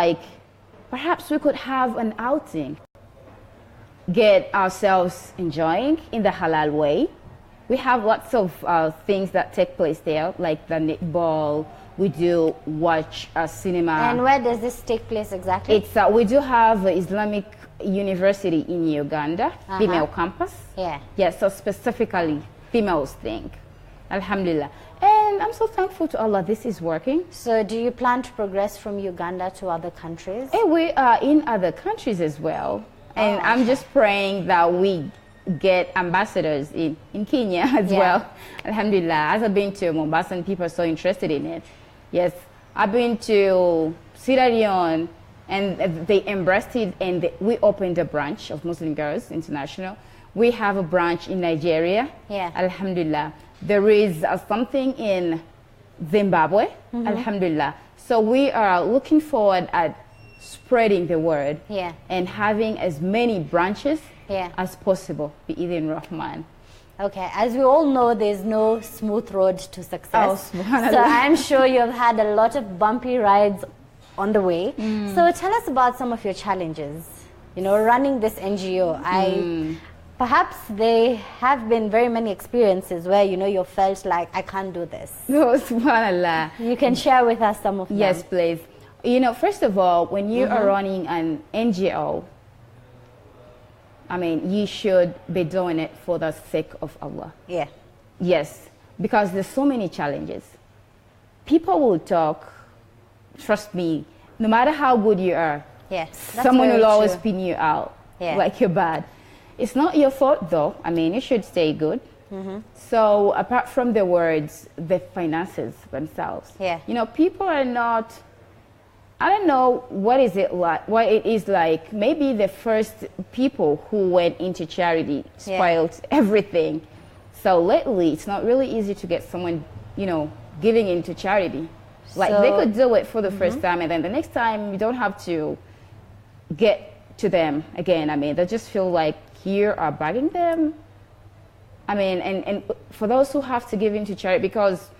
like perhaps we could have an outing, get ourselves enjoying in the halal way. We have lots of things that take place there, like the netball. We do watch a cinema. And where does this take place exactly? It's we do have Islamic University in Uganda, female campus. Yeah. Yeah, so specifically females thing. Alhamdulillah. And I'm so thankful to Allah this is working. So do you plan to progress from Uganda to other countries? And we are in other countries as well. And I'm just praying that we get ambassadors in Kenya as well. Alhamdulillah. As I've been to Mombasa and people are so interested in it. Yes, I've been to Sierra Leone and they embraced it, and we opened a branch of Muslim Girls International. We have a branch in Nigeria. Yeah. Alhamdulillah. There is something in Zimbabwe. Alhamdulillah. So we are looking forward at spreading the word and having as many branches as possible. Bi-idhin Rahman. Okay, as we all know, there's no smooth road to success. Oh, so I'm sure you've had a lot of bumpy rides on the way. So tell us about some of your challenges. You know, running this NGO, perhaps there have been very many experiences where, you know, you felt like, I can't do this. Oh, subhanallah. You can share with us some of them. Yes, please. You know, first of all, when you are running an NGO, I mean, you should be doing it for the sake of Allah. Yeah. Yes, because there's so many challenges. People will talk, trust me, no matter how good you are, someone will always pin you out like you're bad. It's not your fault though. I mean, you should stay good. So apart from the words, the finances themselves. You know, people are not, I don't know what is it like, what it is like. Maybe the first people who went into charity spoiled everything. So lately, it's not really easy to get someone, you know, giving into charity. Like they could do it for the first time, and then the next time you don't have to get to them again. I mean, they just feel like you are bugging them. I mean, and for those who have to give into charity, because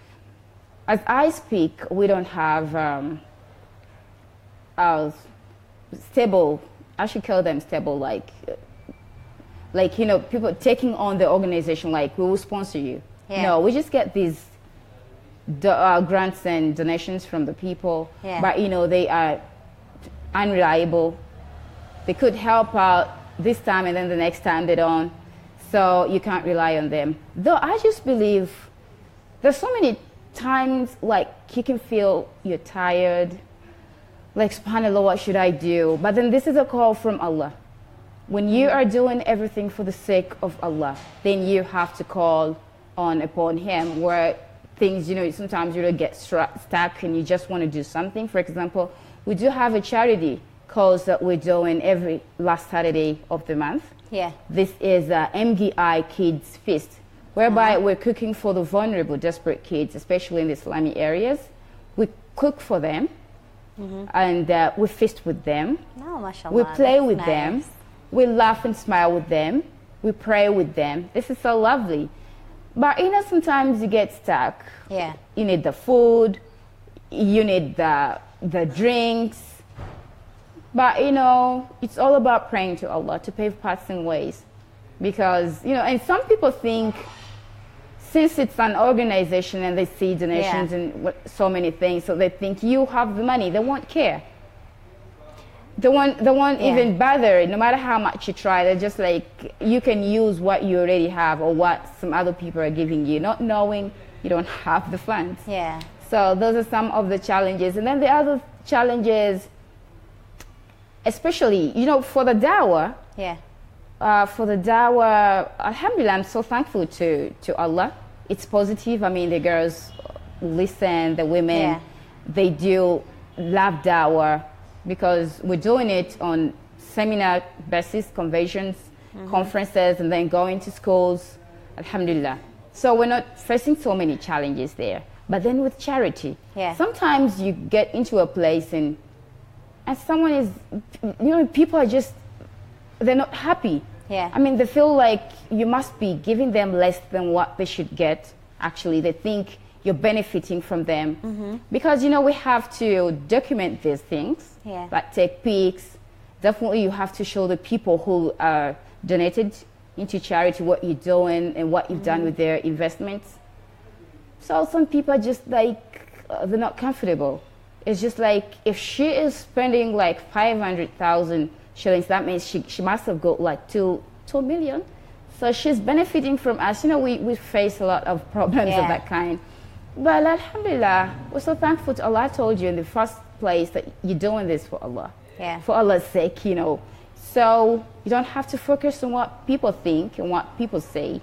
as I speak, we don't have stable, I should call them stable, like, you know, people taking on the organization, like, we will sponsor you. No, we just get these grants and donations from the people, but, you know, they are unreliable. They could help out this time and then the next time they don't, so you can't rely on them. Though I just believe there's so many times, like, you can feel you're tired, like, subhanAllah, what should I do? But then this is a call from Allah. When you are doing everything for the sake of Allah, then you have to call on upon Him, where things, you know, sometimes you get stuck and you just want to do something. For example, we do have a charity calls that we're doing every last Saturday of the month. This is MGI Kids Feast, whereby we're cooking for the vulnerable, desperate kids, especially in the Islamic areas. We cook for them. And we feast with them. Oh, mashallah, we play with them. We laugh and smile with them. We pray with them. This is so lovely. But, you know, sometimes you get stuck. You need the food. You need the drinks. But, you know, it's all about praying to Allah to pave paths and ways. Because, you know, and some people think, since it's an organization and they see donations and so many things, so they think you have the money, they won't care. They won't even bother, no matter how much you try. They're just like, you can use what you already have or what some other people are giving you, not knowing you don't have the funds. So those are some of the challenges. And then the other challenges, especially, you know, for the dawah, alhamdulillah, I'm so thankful to Allah. It's positive. I mean, the girls listen, the women, they do love dawah, because we're doing it on seminar basis, conventions, conferences, and then going to schools, alhamdulillah. So we're not facing so many challenges there. But then with charity, sometimes you get into a place and someone is, you know, people are just, they're not happy. I mean, they feel like you must be giving them less than what they should get. Actually, they think you're benefiting from them. Because, you know, we have to document these things, like take pics. Definitely you have to show the people who are donated into charity what you're doing and what you've done with their investments. So some people are just like, they're not comfortable. It's just like, if she is spending like 500,000 shillings, that means she must have got like 2 million. So she's benefiting from us. You know, we face a lot of problems of that kind. But alhamdulillah, we're so thankful to Allah. I told you in the first place that you're doing this for Allah. For Allah's sake, you know. So you don't have to focus on what people think and what people say.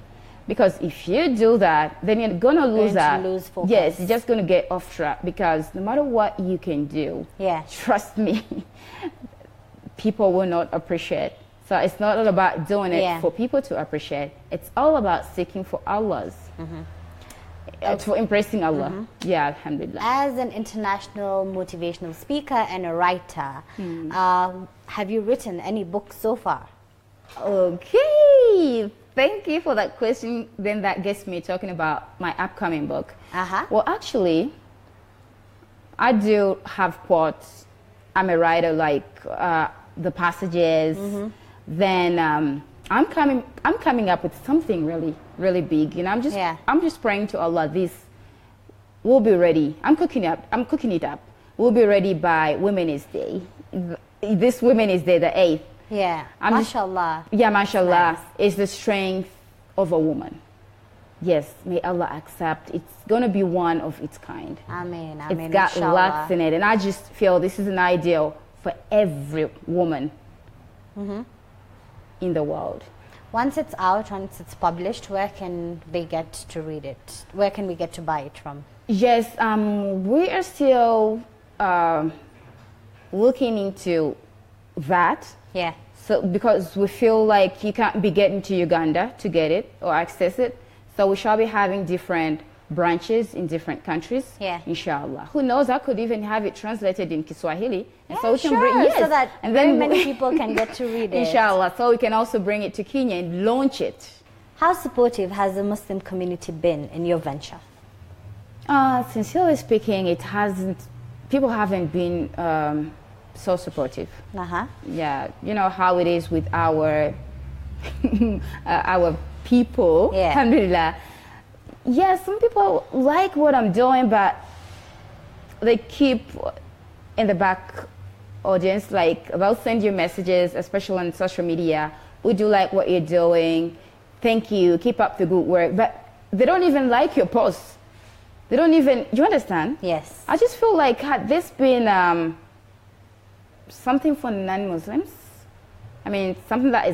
Because if you do that, then you're going to lose that. Focus. Yes, you're just going to get off track. Because no matter what you can do, trust me, people will not appreciate. So it's not all about doing it for people to appreciate. It's all about seeking for Allah's. For impressing Allah. Yeah, alhamdulillah. As an international motivational speaker and a writer, have you written any books so far? Okay. Thank you for that question. Then that gets me talking about my upcoming book. Well, actually, I do have quotes. I'm a writer, like the passages. Then I'm coming up with something really big. You know, I'm just praying to Allah. This will be ready. I'm cooking it up. We'll be ready by Women's Day. This Women's Day, the 8th. Mashallah. Mashallah. Nice. Is the strength of a woman. Yes, may Allah accept. It's going to be one of its kind. Ameen. It's got lots in it. And I just feel this is an ideal for every woman in the world. Once it's out, once it's published, where can they get to read it? Where can we get to buy it from? Yes, we are still looking into that. So because we feel like you can't be getting to Uganda to get it or access it. So we shall be having different branches in different countries. Inshallah. Who knows, I could even have it translated in Kiswahili. And so we can bring so that and then many people can get to read it. Inshallah. So we can also bring it to Kenya and launch it. How supportive has the Muslim community been in your venture? Sincerely speaking, it hasn't. People haven't been so supportive. Yeah, you know how it is with our people. Alhamdulillah. Yeah, some people like what I'm doing, but they keep in the back audience, like they'll send you messages, especially on social media. We do like what you're doing. Thank you. Keep up the good work. But they don't even like your posts. They don't even, you understand? Yes. I just feel like had this been something for non-Muslims, I mean, something that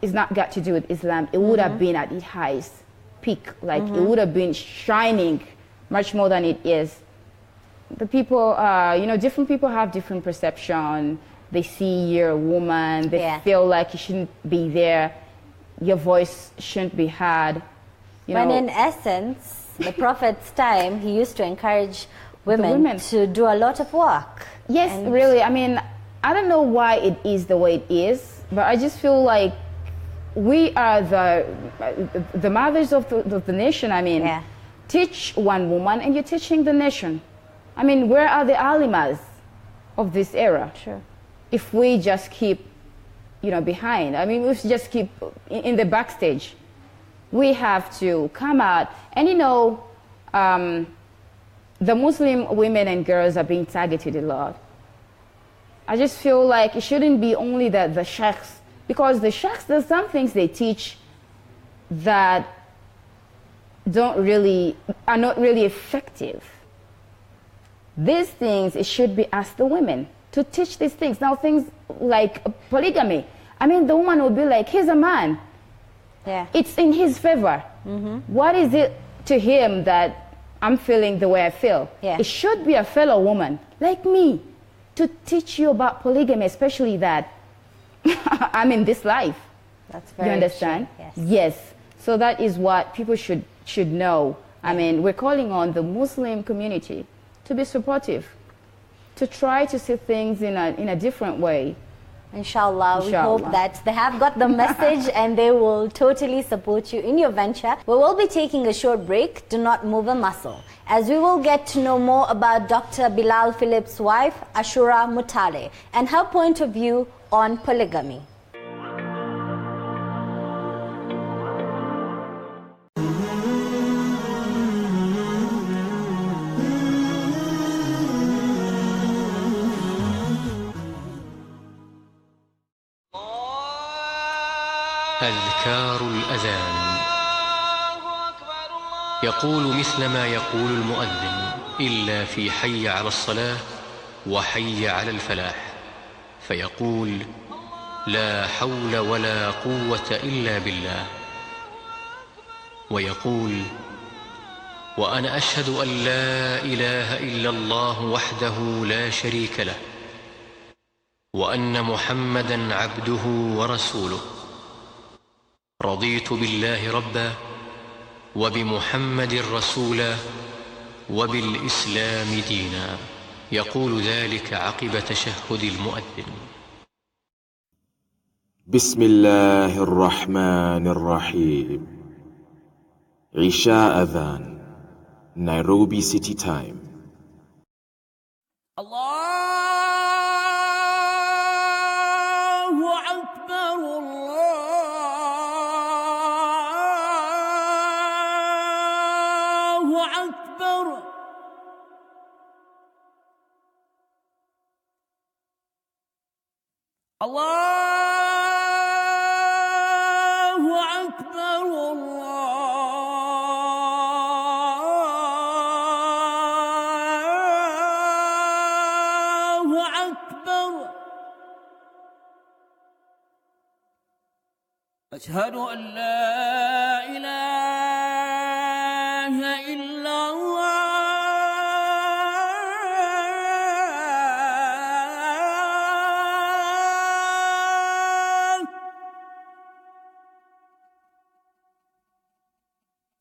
is not got to do with Islam, it would have been at its highest peak. Like it would have been shining much more than it is. The people, you know, different people have different perception. They see you're a woman. They feel like you shouldn't be there. Your voice shouldn't be heard. When in essence, the Prophet's time, he used to encourage women to do a lot of work. Yes, really. I mean, I don't know why it is the way it is, but I just feel like we are the mothers of the nation. I mean, teach one woman and you're teaching the nation. I mean, where are the alimas of this era? If we just keep, you know, behind. I mean, we just keep in the backstage. We have to come out. And, you know, the Muslim women and girls are being targeted a lot. I just feel like it shouldn't be only the sheikhs, because the sheikhs, there's some things they teach that are not really effective. These things, it should be asked the women to teach these things. Now, things like polygamy. I mean, the woman will be like, he's a man. It's in his favor. What is it to him that I'm feeling the way I feel? It should be a fellow woman like me to teach you about polygamy, especially that I'm in this life. That's very You understand? True. Yes. So that is what people should know. I mean, we're calling on the Muslim community to be supportive, to try to see things in a different way. Inshallah, we hope that they have got the message and they will totally support you in your venture. We will be taking a short break. Do not move a muscle, as we will get to know more about Dr. Bilal Phillips' wife, Ashuurah Mutale, and her point of view on polygamy. أذكار الأذان. يقول مثل ما يقول المؤذن، إلا في حي على الصلاة وحي على الفلاح، فيقول: لا حول ولا قوة إلا بالله. ويقول: وأنا أشهد أن لا إله إلا الله وحده لا شريك له، وأن محمدًا عبده ورسوله. رضيت بالله ربا، وبمحمد رسولا، وبالإسلام دينا. يقول ذلك عقب تشهد المؤذن. بسم الله الرحمن الرحيم. عشاء أذان، نيروبي سيتي تايم. الله أكبر، الله أكبر. الله أكبر، الله أكبر. أشهد أن لا إله إلا الله.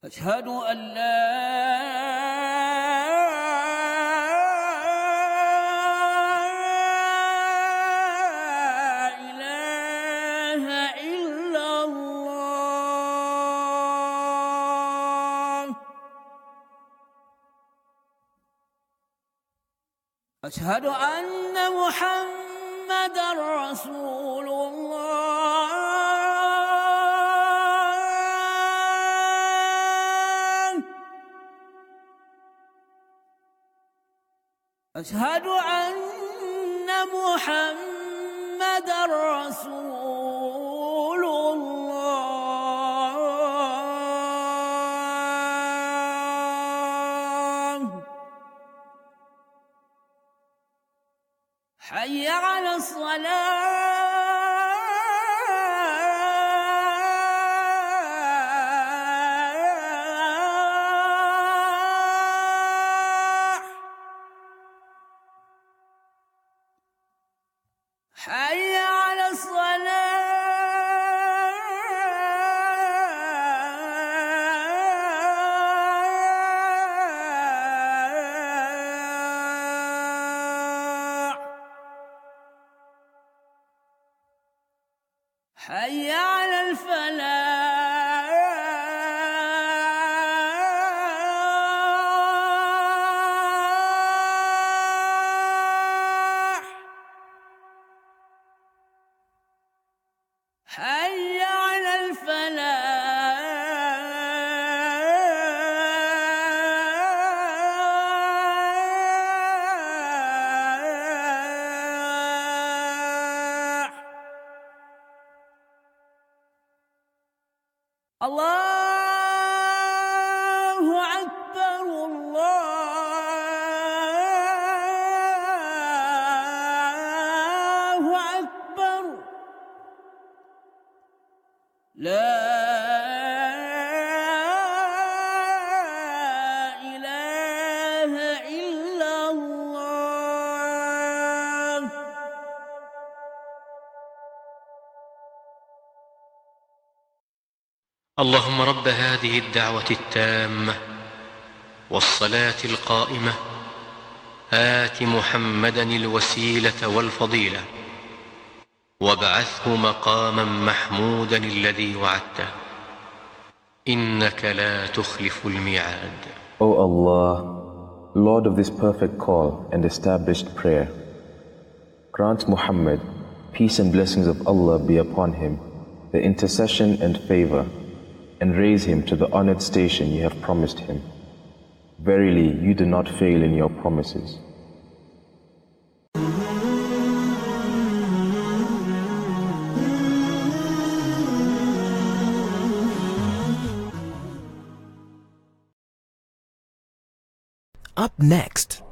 أشهد أن لا إله إلا الله. أشهد أن محمدًا رسول الله. أشهد أن محمدًا رسول الله. حي على الصلاة. حي على الصلاة. حي على الفلاح. حي على الفلاح. الله أكبر، الله أكبر. لا إله إلا الله. اللهم رب هذه الدعوة التامة والصلاة القائمة، آت محمدًا الوسيلة والفضيلة، وابعثه مقاما محمودا الذي وعدته إنك لا تخلف الميعاد. O Allah, Lord of this perfect call and established prayer, grant Muhammad, peace and blessings of Allah be upon him, the intercession and favor, and raise him to the honored station you have promised him. Verily, you do not fail in your promises. Up next.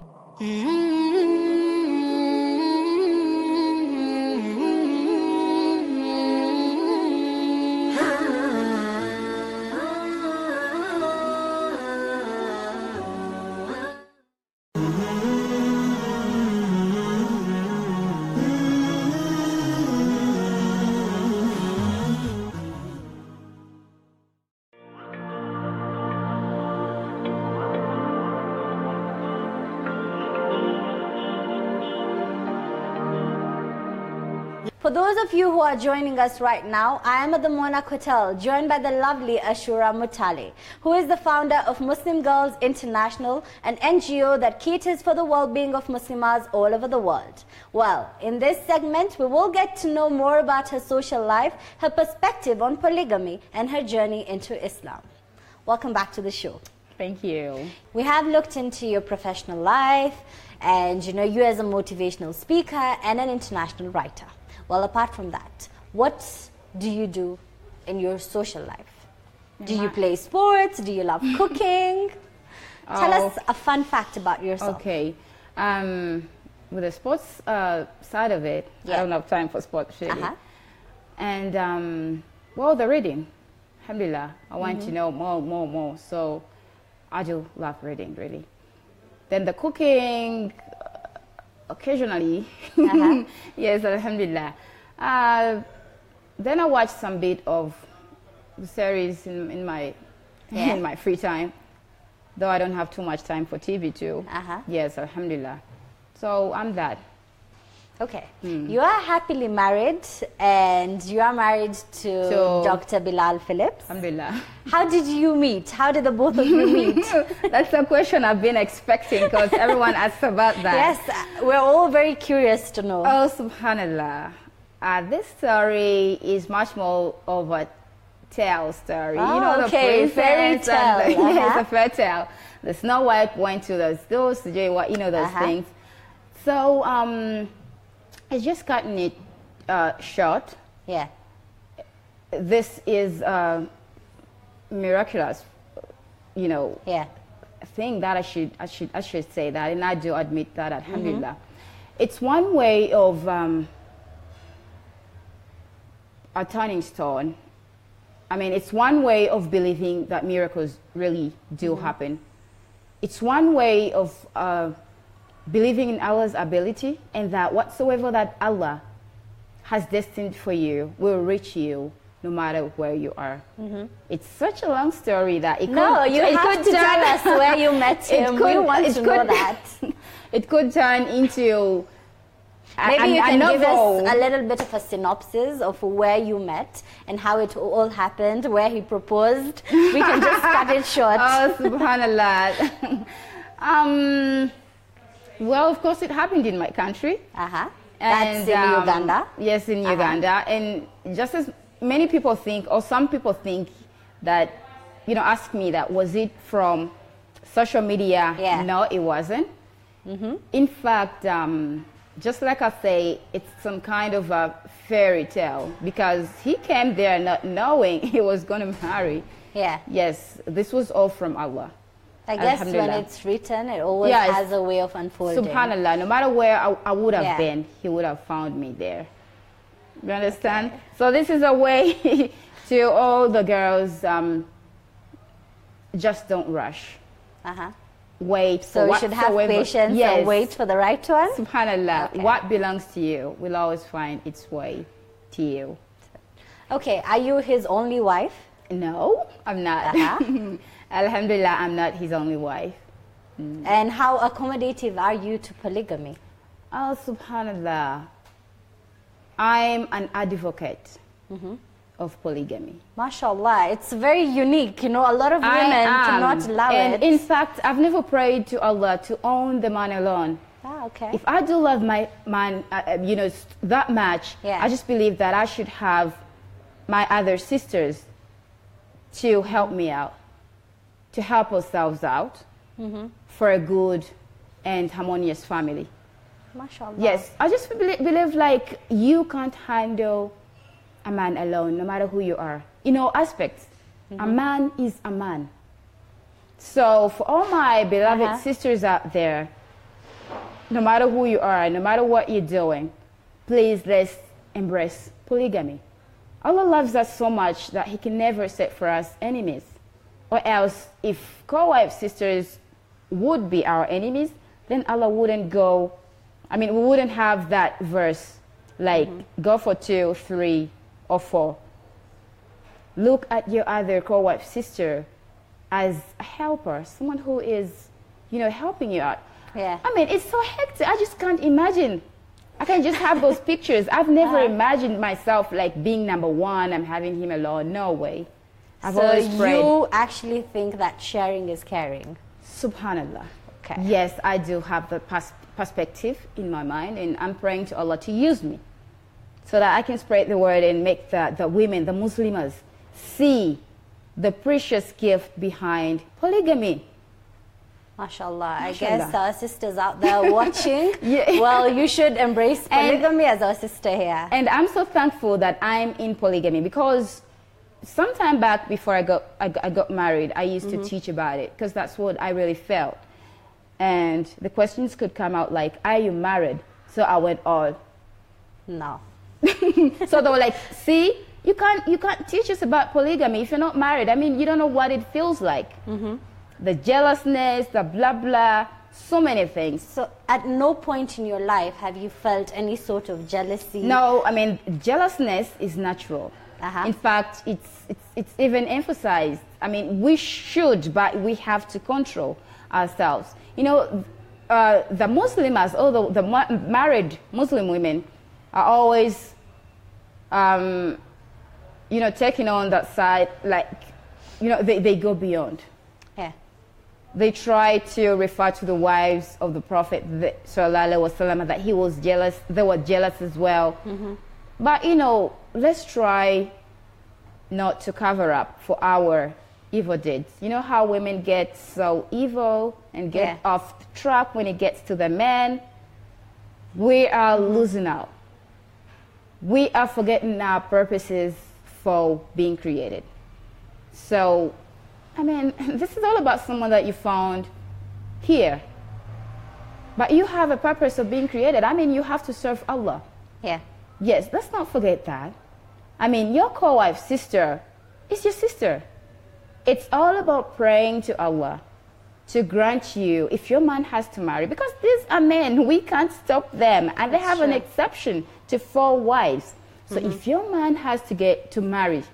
For those of you who are joining us right now, I am at the Monarch Hotel, joined by the lovely Ashuurah Mutale, who is the founder of Muslim Girls International, an NGO that caters for the well-being of Muslimas all over the world. Well, in this segment, we will get to know more about her social life, her perspective on polygamy, and her journey into Islam. Welcome back to the show. Thank you. We have looked into your professional life, and you as a motivational speaker and an international writer. Well, apart from that, what do you do in your social life? Do you play sports? Do you love cooking? Tell us a fun fact about yourself. Okay. With the sports side of it, I don't have time for sports, really. And, well, the reading. Alhamdulillah. I want to know more. So I do love reading, really. Then the cooking, occasionally. Yes, alhamdulillah. Then I watch some bit of the series in my free time, though I don't have too much time for TV too. Yes, alhamdulillah. So I'm that. Okay. You are happily married, and you are married to Dr. Bilal Phillips. Alhamdulillah. How did you meet? How did the both of you meet? That's a question I've been expecting, because everyone asks about that. Yes, we're all very curious to know. Oh, subhanallah. This story is much more of a tale story. Oh, the princess fairy tale. It's a fairy tale. The Snow White went to those those things. So, it's just cutting it short. Yeah. This is miraculous, thing that I should say that, and I do admit that, alhamdulillah. It's one way of a turning stone. I mean, it's one way of believing that miracles really do happen. It's one way of believing in Allah's ability, and that whatsoever that Allah has destined for you will reach you no matter where you are. It's such a long story that you have to tell us where you met him. We want to know that. It could turn into maybe you can give us a little bit of a synopsis of where you met and how it all happened, where he proposed. We can just cut it short. Oh, subhanallah. Well, of course, it happened in my country. That's in Uganda? Yes, in Uganda. And just as many people think, or some people think that, ask me that, was it from social media? Yeah. No, it wasn't. In fact, just like I say, it's some kind of a fairy tale, because he came there not knowing he was going to marry. Yeah. Yes, this was all from Allah. I guess when it's written, it always has a way of unfolding. Subhanallah, no matter where I would have been, he would have found me there. You understand? Okay. So this is a way to all the girls, just don't rush. Wait. So you should have patience and wait for the right one? Subhanallah, what belongs to you will always find its way to you. Okay, are you his only wife? No, I'm not. Alhamdulillah, I'm not his only wife. And how accommodative are you to polygamy? Oh, subhanallah. I'm an advocate of polygamy. MashaAllah, it's very unique. You know, a lot of women cannot allow it. In fact, I've never prayed to Allah to own the man alone. Ah, okay. If I do love my man, you know, that much, I just believe that I should have my other sisters to help me out, to help ourselves out for a good and harmonious family. MashaAllah. Yes, I just believe like you can't handle a man alone, no matter who you are. In all aspects, a man is a man. So for all my beloved sisters out there, no matter who you are, no matter what you're doing, please let's embrace polygamy. Allah loves us so much that He can never set for us enemies. Or else, if co-wife sisters would be our enemies, then Allah wouldn't go, we wouldn't have that verse, like, go for 2, 3, or 4. Look at your other co-wife sister as a helper, someone who is, helping you out. Yeah. It's so hectic. I just can't imagine. I can just have those pictures. I've never imagined myself like being number one. I'm having him alone. No way. I've always prayed. You actually think that sharing is caring? Subhanallah. Okay. Yes, I do have the perspective in my mind, and I'm praying to Allah to use me so that I can spread the word and make the women, the Muslims, see the precious gift behind polygamy. MashaAllah. I guess our sisters out there watching, well, you should embrace polygamy as our sister here. And I'm so thankful that I'm in polygamy, because sometime back before I got married, I used to teach about it, because that's what I really felt. And the questions could come out like, are you married? So I went, oh. No. So they were like, see, you can't teach us about polygamy if you're not married. You don't know what it feels like. The jealousness, the blah, blah, so many things. So at no point in your life have you felt any sort of jealousy? No, jealousness is natural. In fact, it's even emphasized. We should, but we have to control ourselves. The Muslims, although the married Muslim women are always, taking on that side, like, they go beyond. Yeah. They try to refer to the wives of the Prophet ﷺ, that he was jealous. They were jealous as well. But let's try not to cover up for our evil deeds. You know how women get so evil and get off track when it gets to the men? We are losing out. We are forgetting our purposes for being created. So, this is all about someone that you found here. But you have a purpose of being created. You have to serve Allah. Yeah. Yes, let's not forget that. Your co-wife sister is your sister. It's all about praying to Allah to grant you, if your man has to marry, because these are men, we can't stop them, and they have an exception to 4 wives. So if your man has to get to marry,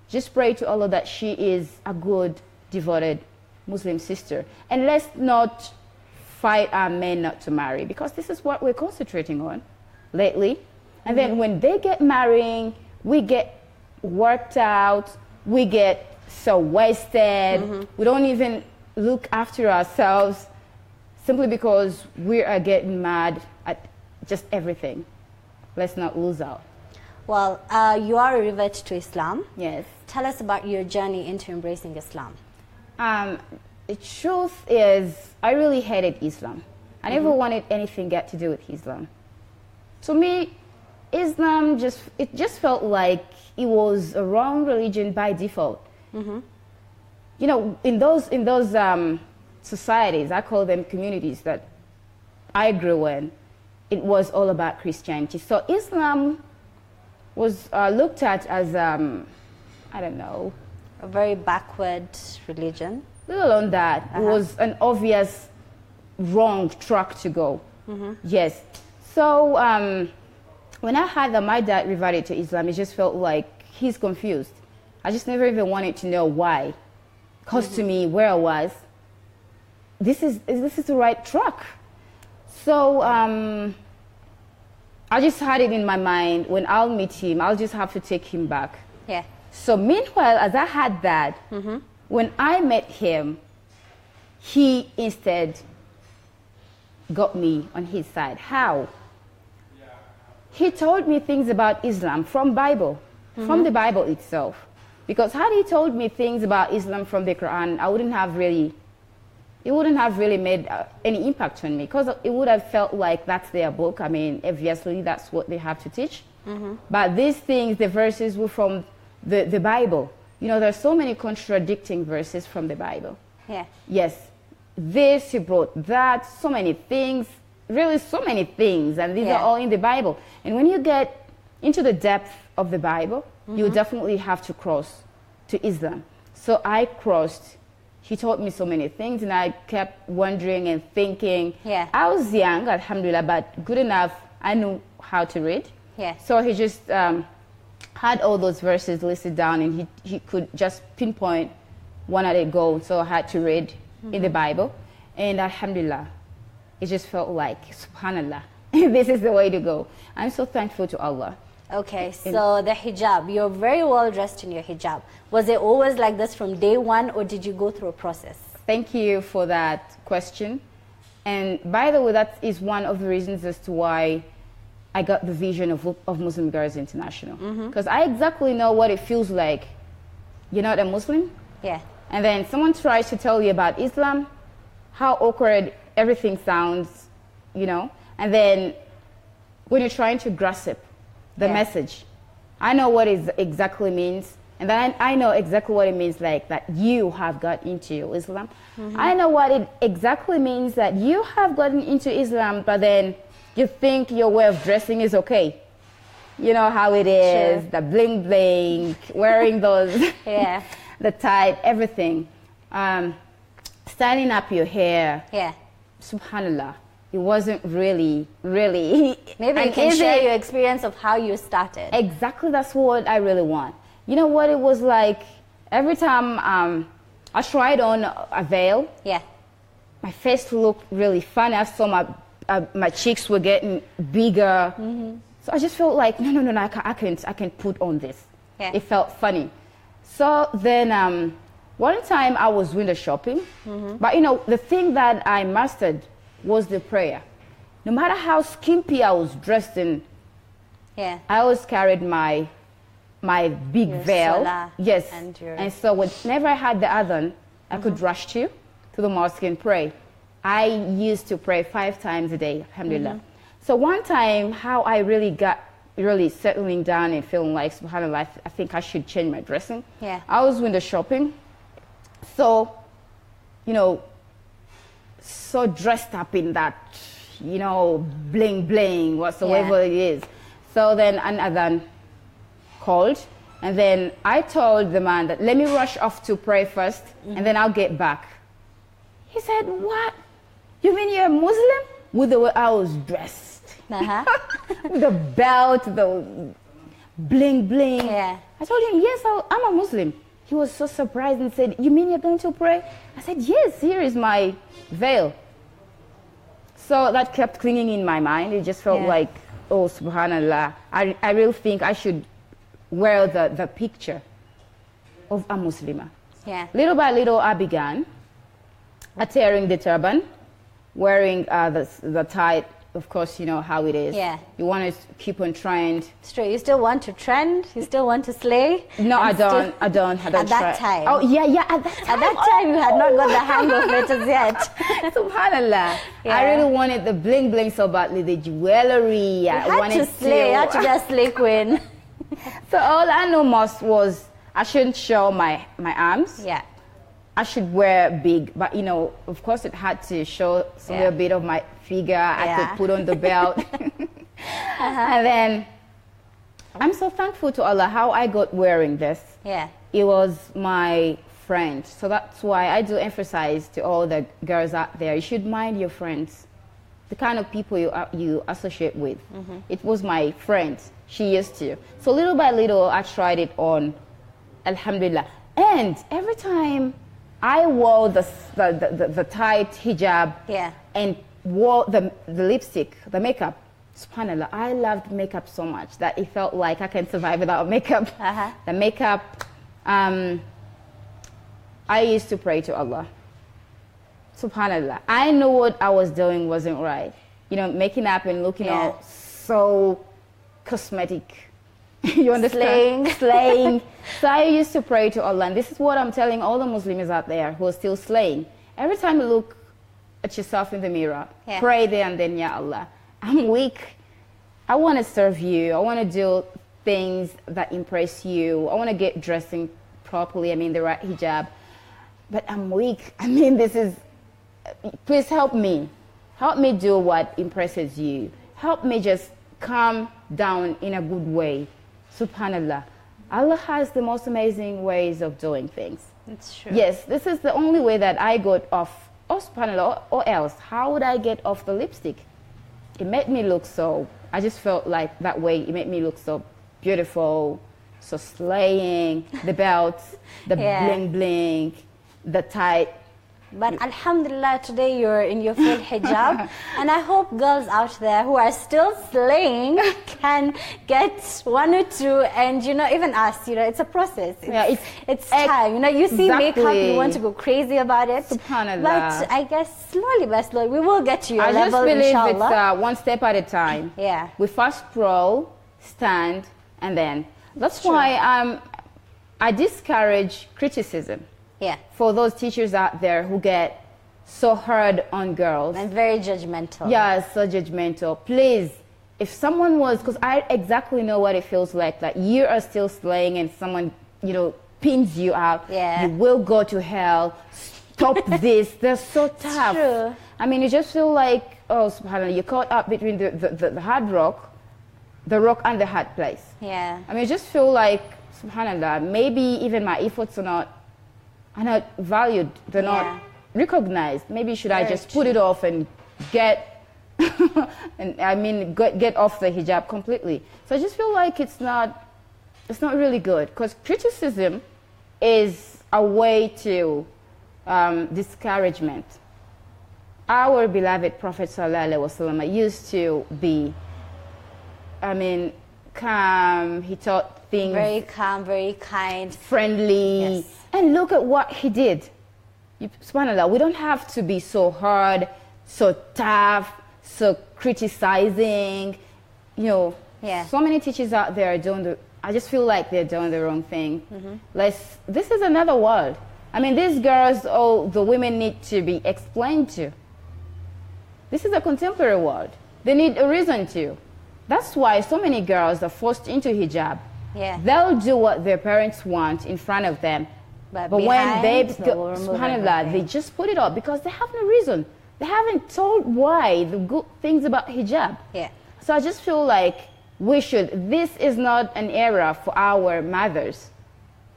just pray to Allah that she is a good, devoted Muslim sister. And let's not fight our men not to marry, because this is what we're concentrating on lately. And then when they get marrying, we get worked out, we get so wasted, we don't even look after ourselves, simply because we are getting mad at just everything. Let's not lose out. Well, you are a revert to Islam. Yes. Tell us about your journey into embracing Islam. The truth is, I really hated Islam. I never wanted anything got to do with Islam. To me, Islam just felt like it was a wrong religion by default. In those societies, I call them communities, that I grew in, it was all about Christianity. So Islam was looked at as, I don't know, a very backward religion. Let alone that, it was an obvious wrong track to go. Yes. So when I heard that my dad reverted to Islam, it just felt like he's confused. I just never even wanted to know why. Because to me, where I was, this is the right track. So I I just had it in my mind, when I'll meet him, I'll just have to take him back. Yeah. So meanwhile, as I had that, when I met him, he instead got me on his side. How? He told me things about Islam from Bible, from the Bible itself. Because had he told me things about Islam from the Quran, it wouldn't have really made any impact on me, because it would have felt like that's their book. I mean, obviously that's what they have to teach. But these things, the verses were from the Bible. You know, there's so many contradicting verses from the Bible. Yeah. Yes, this, he brought that, so many things, really so many things, and these are all in the Bible. And when you get into the depth of the Bible, you definitely have to cross to Islam. So I crossed. He taught me so many things, and I kept wondering and thinking. Yeah. I was young, alhamdulillah, but good enough, I knew how to read. Yeah. So he just had all those verses listed down, and he could just pinpoint one at a go. So I had to read in the Bible, and alhamdulillah, it just felt like, subhanallah, this is the way to go. I'm so thankful to Allah. Okay, so the hijab, you're very well dressed in your hijab. Was it always like this from day one, or did you go through a process? Thank you for that question. And by the way, that is one of the reasons as to why I got the vision of Muslim Girls International. Because I exactly know what it feels like. You're not a Muslim, Yeah. and then someone tries to tell you about Islam, how awkward everything sounds, you know, and then when you're trying to grasp the message, I know what it exactly means, and then I know exactly what it means, like that you have got into Islam. I know what it exactly means that you have gotten into Islam, but then you think your way of dressing is okay. You know how it is, Sure. the bling bling, wearing those, Yeah. the tie, everything. Styling up your hair, Yeah. subhanallah, it wasn't really. Maybe Maybe you can share your experience of how you started. Exactly, that's what I really want. You know what it was like? Every time I tried on a veil, Yeah. my face looked really funny. I saw my cheeks were getting bigger. So I just felt like, no, I can't put on this. Yeah. It felt funny. So then one time I was window shopping, but you know, the thing that I mastered was the prayer. No matter how skimpy I was dressed in, Yeah. I always carried my big Your veil. salah Yes. and So whenever I had the adhan, I could rush to the mosque and pray. I used to pray 5 times a day, alhamdulillah. So one time, how I really got settling down and feeling like, subhanallah, I think I should change my dressing. Yeah. I was window shopping. So, you know, so dressed up in that, you know, bling bling, whatsoever it is. So then an adhan called, and then I told the man that let me rush off to pray first, and then I'll get back. He said, what? You mean you're a Muslim? With the way I was dressed. With the belt, the bling bling. Yeah. I told him, yes, I'm a Muslim. He was so surprised and said, you mean you're going to pray? I said, yes, here is my veil. So that kept clinging in my mind. It just felt like, oh, subhanallah. I really think I should wear the picture of a Muslimah. Yeah. Little by little, I began tearing the turban, wearing the tie. Of course, you know how it is. Yeah. You want to keep on trend. Straight. You still want to trend? You still want to slay? No, I don't. I don't At that time. Oh, yeah, at that time. At that time, you had not got the hang of it as yet. Subhanallah. Yeah. I really wanted the bling bling so badly, the jewelry. I You wanted had to slay. You had to be a slay queen. So all I know most was I shouldn't show my arms. Yeah. I should wear big, but you know, of course, it had to show some little bit of my figure. I could put on the belt. And then I'm so thankful to Allah how I got wearing this. Yeah. It was my friend. So that's why I do emphasize to all the girls out there, you should mind your friends, the kind of people you associate with. It was my friend. She used to. So little by little, I tried it on, alhamdulillah. And every time I wore the tight hijab and wore the lipstick, the makeup, SubhanAllah, I loved makeup so much that it felt like I can survive without makeup. The makeup, I used to pray to Allah. SubhanAllah, I knew what I was doing wasn't right. You know, making up and looking all so cosmetic. You understand? Slaying. So I used to pray to Allah, and this is what I'm telling all the Muslims out there who are still slaying. Every time you look at yourself in the mirror, pray there and then, Ya Allah, I'm weak. I want to serve you. I want to do things that impress you. I want to get dressing properly. I mean, the right hijab. But I'm weak. I mean, this is, please help me. Help me do what impresses you. Help me just calm down in a good way. SubhanAllah. Allah has the most amazing ways of doing things. It's true. Yes, this is the only way that I got off. Oh, SubhanAllah, or else, how would I get off the lipstick? It made me look so, I just felt like that way, it made me look so beautiful, so slaying, the belts, the bling bling, the tight. But Alhamdulillah, today you're in your full hijab. And I hope girls out there who are still slaying can get one or two. And, you know, even us, you know, it's a process. It's time. You know, you see makeup, you want to go crazy about it. SubhanAllah. But I guess slowly by slowly, we will get to your level, I just believe inshallah. It's one step at a time. Yeah. We first roll, stand, and then. That's why I discourage criticism. Yeah. For those teachers out there who get so hard on girls. And very judgmental. Yeah, so judgmental. Please, if someone was, because I exactly know what it feels like you are still slaying and someone, you know, pins you out. Yeah. You will go to hell. Stop this. They're so tough. True. I mean, you just feel like, oh, SubhanAllah, you're caught up between the hard rock, the rock and the hard place. Yeah. I mean, you just feel like, SubhanAllah, maybe even my efforts are not valued, they're not recognized. Maybe should I just put it off and get, and I mean, get off the hijab completely. So I just feel like it's not really good, because criticism is a way to discouragement. Our beloved Prophet ﷺ used to be, I mean, calm. He taught things very calm, very kind, friendly. Yes. And look at what he did. SubhanAllah, we don't have to be so hard, so tough, so criticizing. You know, so many teachers out there are doing I just feel like they're doing the wrong thing. This is another world. I mean, these girls, the women need to be explained to. This is a contemporary world. They need a reason to. That's why so many girls are forced into hijab. Yeah. They'll do what their parents want in front of them. But when babes go, SubhanAllah, they just put it up because they have no reason. They haven't told why, the good things about hijab. Yeah. So I just feel like this is not an era for our mothers.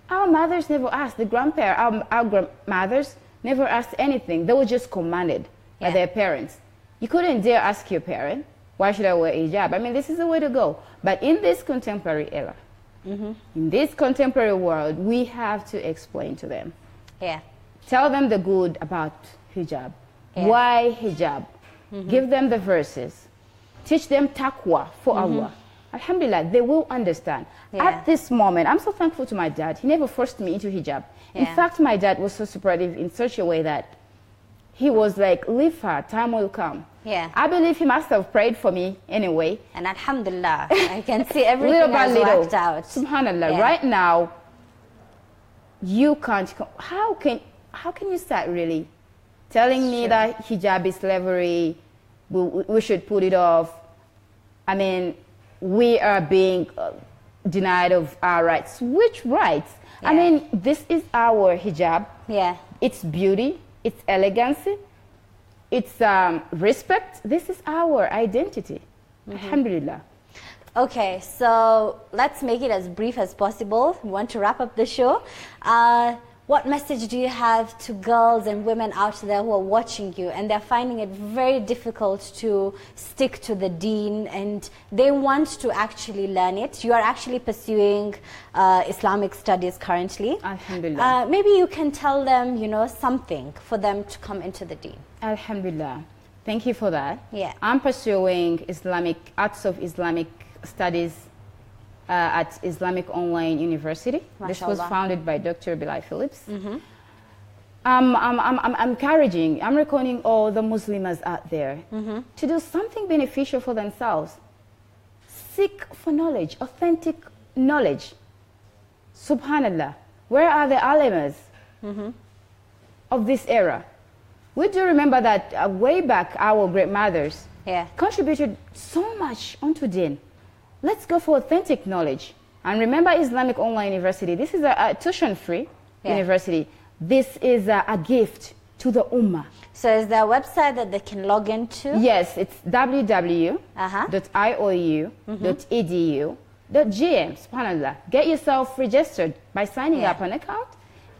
Our mothers never asked, our grandmothers never asked anything. They were just commanded by their parents. You couldn't dare ask your parent, why should I wear hijab? I mean, this is the way to go. But in this contemporary era, in this contemporary world, we have to explain to them. Yeah. Tell them the good about hijab. Why hijab? Give them the verses. Teach them taqwa for Allah. Alhamdulillah, they will understand. At this moment, I'm so thankful to my dad. He never forced me into hijab. In fact, my dad was so supportive in such a way that he was like, leave her, time will come. Yeah. I believe he must have prayed for me anyway. And Alhamdulillah, I can see everything has worked out. SubhanAllah, right now, you can't, how can you start really telling me that hijab is slavery, we should put it off? I mean, we are being denied of our rights. Which rights? I mean, this is our hijab. Yeah. It's beauty, it's elegance, it's respect. This is our identity. Alhamdulillah. Okay, so let's make it as brief as possible. We want to wrap up the show. What message do you have to girls and women out there who are watching you and they're finding it very difficult to stick to the deen and they want to actually learn it? You are actually pursuing Islamic studies currently. Alhamdulillah. Maybe you can tell them, you know, something for them to come into the deen. Alhamdulillah. Thank you for that. Yeah. I'm pursuing Arts of Islamic Studies at Islamic Online University. This was Mashallah. founded by Dr. Bilal Phillips. I'm encouraging, I'm recording all the Muslims out there to do something beneficial for themselves. Seek for knowledge, authentic knowledge. Subhanallah. Where are the alimas of this era? We do remember that way back our great mothers contributed so much onto deen. Let's go for authentic knowledge. And remember Islamic Online University, this is a tuition-free university. This is a gift to the Ummah. So is there a website that they can log into? Yes, it's www.iou.edu.gm. Subhanallah. Get yourself registered by signing up an account.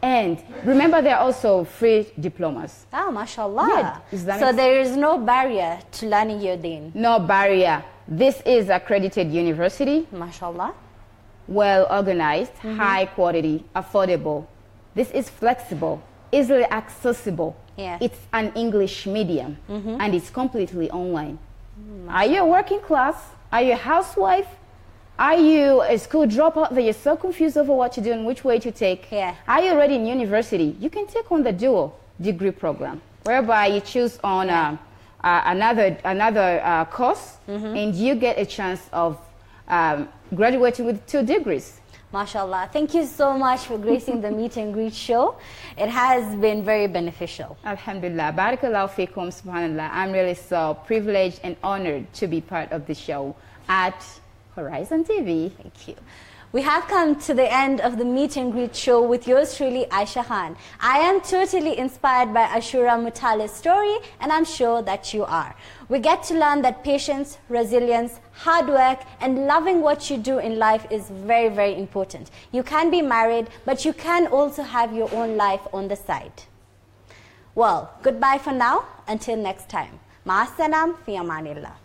And remember, there are also free diplomas. Oh, mashallah. Yeah, so there is no barrier to learning your deen. No barrier. This is accredited university. Mashallah. Well organized, high quality, affordable. This is flexible, easily accessible. Yeah. It's an English medium and it's completely online. Are you a working class? Are you a housewife? Are you a school dropout that you're so confused over what to do and which way to take? Yeah. Are you already in university? You can take on the dual degree program, whereby you choose on another course and you get a chance of graduating with 2 degrees. MashaAllah. Thank you so much for gracing the meet and greet show. It has been very beneficial. Alhamdulillah. Barakallahu feekum, subhanallah. I'm really so privileged and honored to be part of the show at Horizontv. Thank you. We have come to the end of the meet and greet show with yours truly, Aisha Khan. I am totally inspired by Ashuurah Mutale's story, and I'm sure that you are. We get to learn that patience, resilience, hard work, and loving what you do in life is very, very important. You can be married, but you can also have your own life on the side. Well, goodbye for now. Until next time. Ma'as salam, fi amanillah.